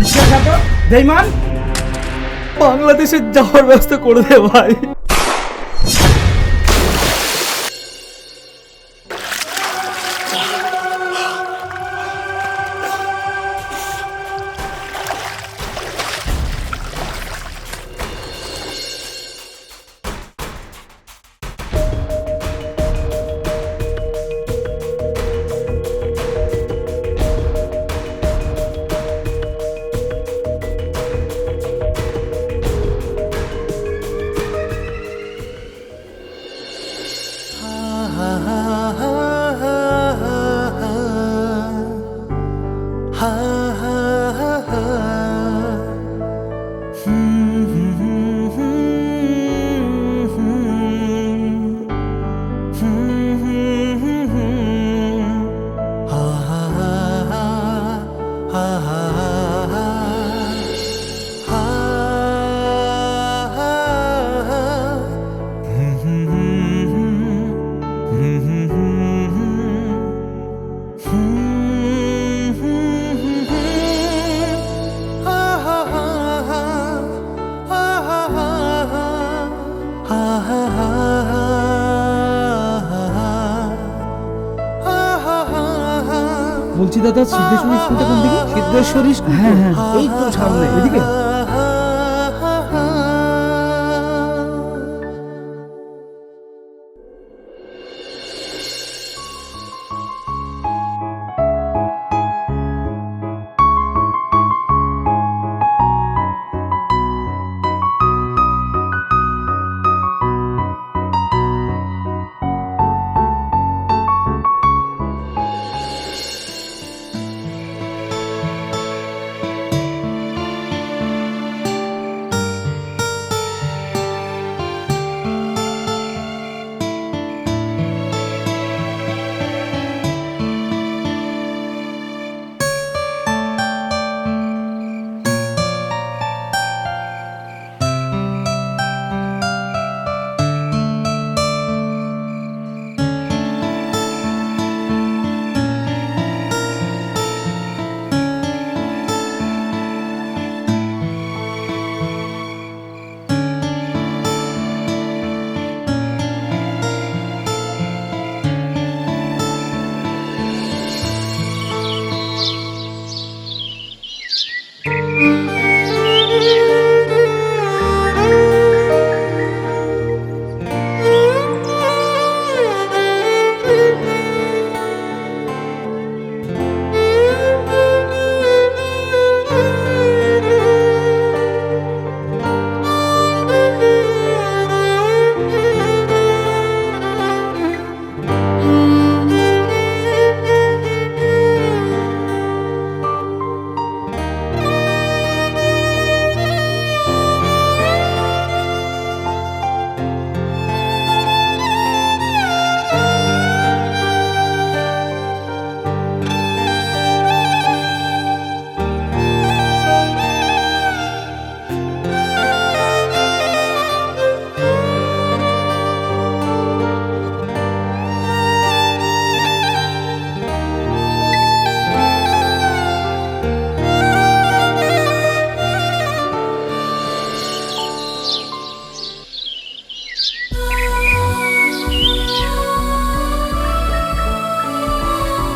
বিশ্বাসঘাতক বেঈমান, বাংলাদেশে যাওয়ার ব্যবস্থা করে দে ভাই। বলছি দাদা, সিদ্ধেশ্বরী স্কুলটা কোন দিকে? সিদ্ধেশ্বরী স্কুল? হ্যাঁ, হ্যাঁ। এই তো সামনে, এদিকে?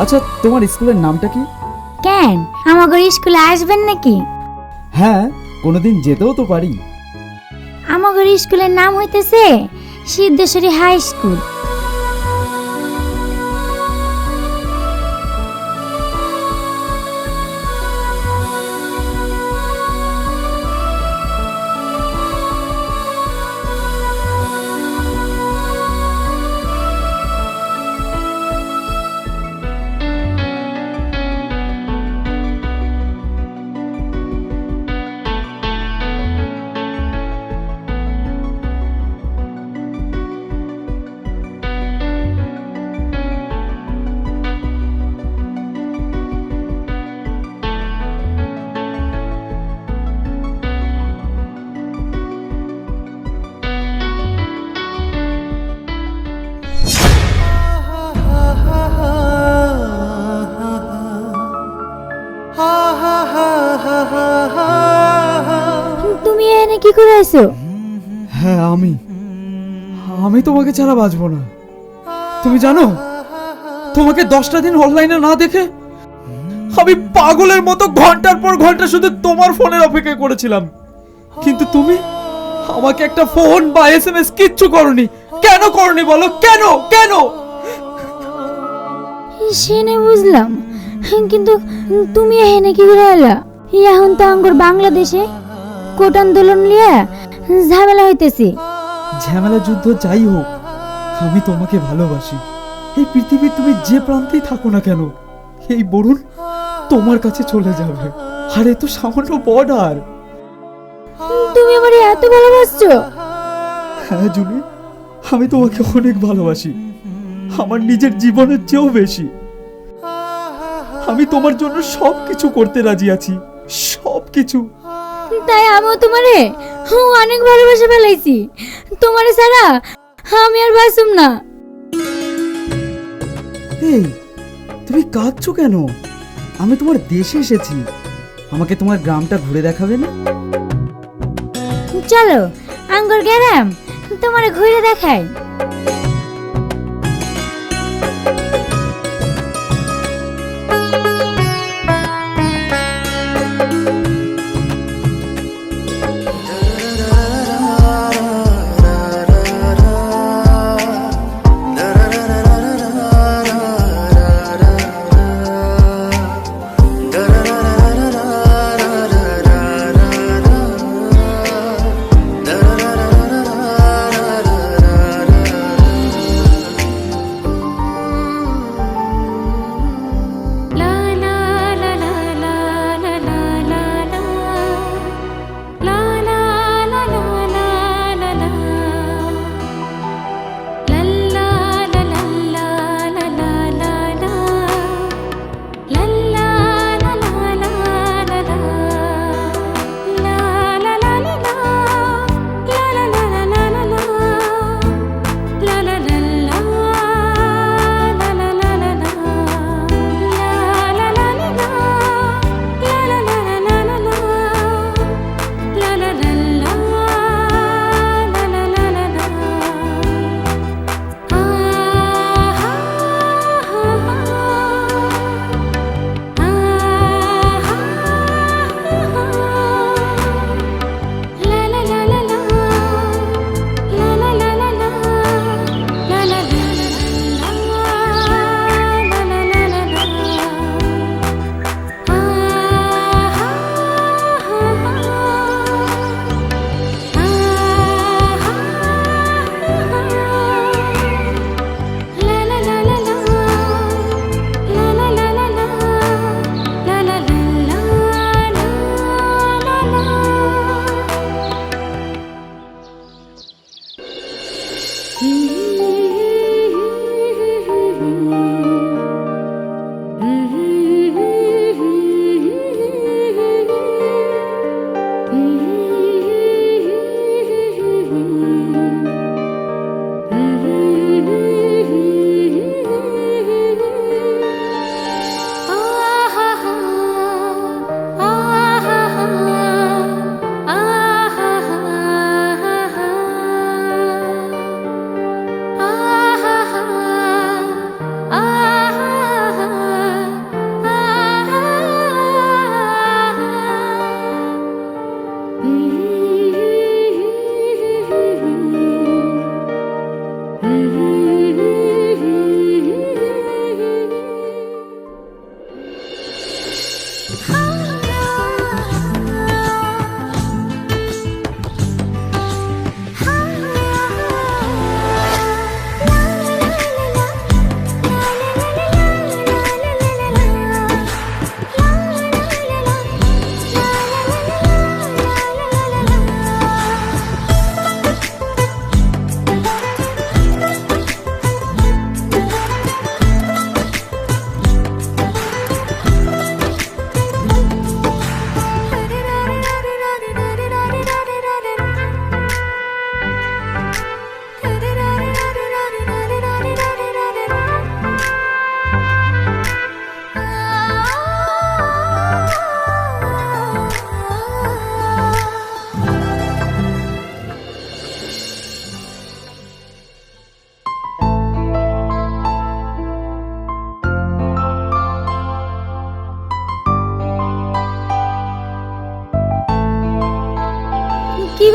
আচ্ছা, তোমার স্কুলের নামটা কি? কেন আমাদের স্কুলে আসবেন নাকি? হ্যাঁ, কোনোদিন যেতেও তো পারি। আমাদের স্কুলের নাম হইতেছে সিদ্ধেশ্বরী হাই স্কুল। তুমি এনে কি করে আইছো? হ্যাঁ আমি তোমাকে ছাড়া বাঁচবো না। তুমি জানো, তোমাকে 10টা দিন অনলাইনে না দেখে আমি পাগলের মতো ঘন্টার পর ঘন্টা শুধু তোমার ফোনের অপেক্ষা করেছিলাম, কিন্তু তুমি আমাকে একটা ফোন বা এসএমএস কিচ্ছু করনি। কেন করনি বলো? কেন কেন? সেনে বুঝলাম, কিন্তু তুমি এনে কি করে এলা? এখন তো আঙ্গুর বাংলাদেশে কোট আন্দোলন লিয়া ঝামেলা হইতেছে। ঝামেলা যুদ্ধ যাই হোক, আমি তোমাকে ভালোবাসি। এই পৃথিবীর তুমি যে প্রান্তেই থাকো না কেন, এই বরুণ তোমার কাছে চলে যাবে। আর এ তো সামান্য বর্ডার। তুমি আমারে এত ভালোবাসছো? হ্যাঁ জুলি, আমি তোমাকে অনেক ভালোবাসি, আমার নিজের জীবনের চেয়েও বেশি। আমি তোমার জন্য সবকিছু করতে রাজি আছি, সবকিছু। তাই আমিও তোমারে অনেক ভালোবাসা ফেলাইছি। তোমারে ছাড়া আমি আর বাঁচুম না। এই তুমি কাঁদছো কেন? আমি তোমার দেশে এসেছি, আমাকে তোমার গ্রামটা ঘুরে দেখাবে না? চলো আঙ্গুর গ্রাম তোমারে ঘুরে দেখাই।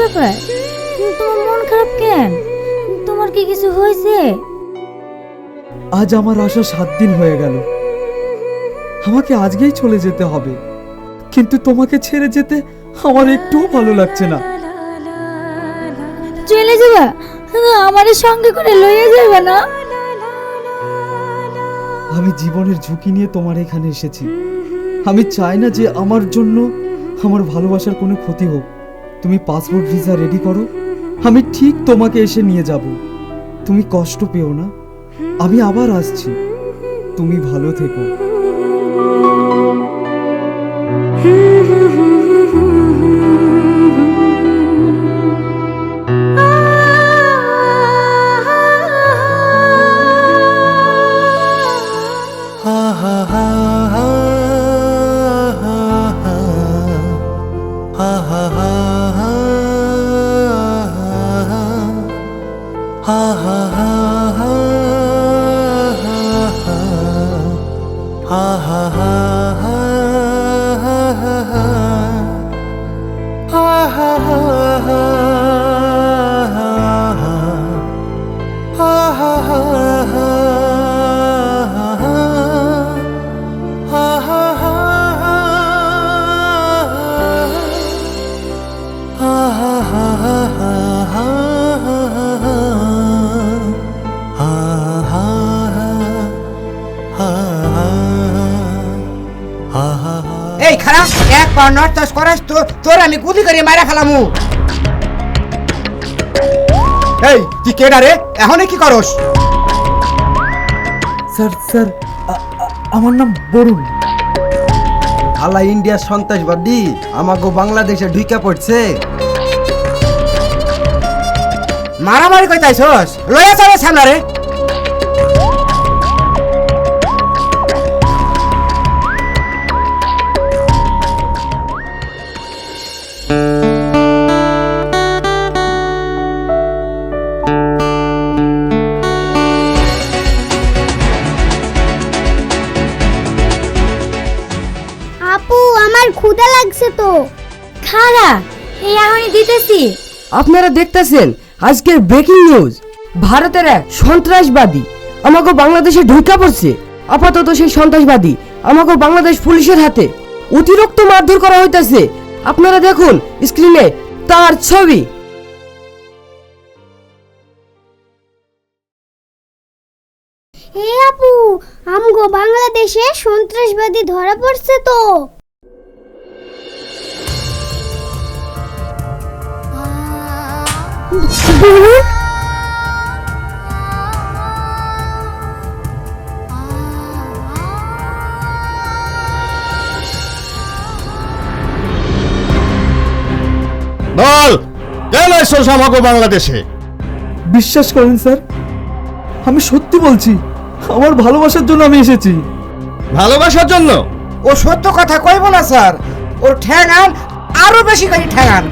ব্যাপার? তোমার মন খারাপ কেন? তোমার কি কিছু হয়েছে? আজ আমার আসা 7 দিন হয়ে গেল। আমাকে আজকেই চলে যেতে হবে, কিন্তু তোমাকে ছেড়ে যেতে আমার একটুও ভালো লাগছে না। চলে যাবা? আমাদের সঙ্গে করে লইয়া যাবে না? আমি জীবনের ঝুঁকি নিয়ে তোমার এখানে এসেছি। আমি চাই না যে আমার জন্য আমার ভালোবাসার কোনো ক্ষতি হোক। তুমি পাসপোর্ট ভিসা রেডি করো, আমি ঠিক তোমাকে এসে নিয়ে যাব। তুমি কষ্ট পেও না, আমি আবার আসছি। তুমি ভালো থেকো। এই খারাপ একবার নর্থ করাস তো তোর আমি গুলি করে মারা খেলামু। এই তুই কেডা রে? এখন কি করস? স্যার স্যার আমার নাম বরুণ। আলা ইন্ডিয়ার সন্ত্রাসবাদী আমাকে বাংলাদেশে ঢুকে পড়ছে। মারামারি কইতাইছস? লয়া যাবে সামনে রে। আপু আমার ক্ষুধা লাগছে তো। খারা এই এখনই দিতেছি। আপনারা দেখতেছেন আজকের ব্রেকিং নিউজ। ভারতের এক সন্ত্রাসবাদী আমাকে বাংলাদেশে ঢুকে পড়ছে। আপাতত সেই সন্ত্রাসবাদী আমাকে বাংলাদেশ পুলিশের হাতে অতিরিক্ত মারধর করা হইতাছে। আপনারা দেখুন স্ক্রিনে তার ছবি। হে আপু, আমগো বাংলাদেশে সন্ত্রাসবাদী ধরা পড়ছে তো। বল কেন এসেছ আমাকে বাংলাদেশে? বিশ্বাস করেন স্যার, আমি সত্যি বলছি, আমার ভালোবাসার জন্য আমি এসেছি। ভালোবাসার জন্য? ও সত্য কথা কইব না স্যার, ওর ঠ্যাঙান আরো বেশি করে ঠ্যাঙান।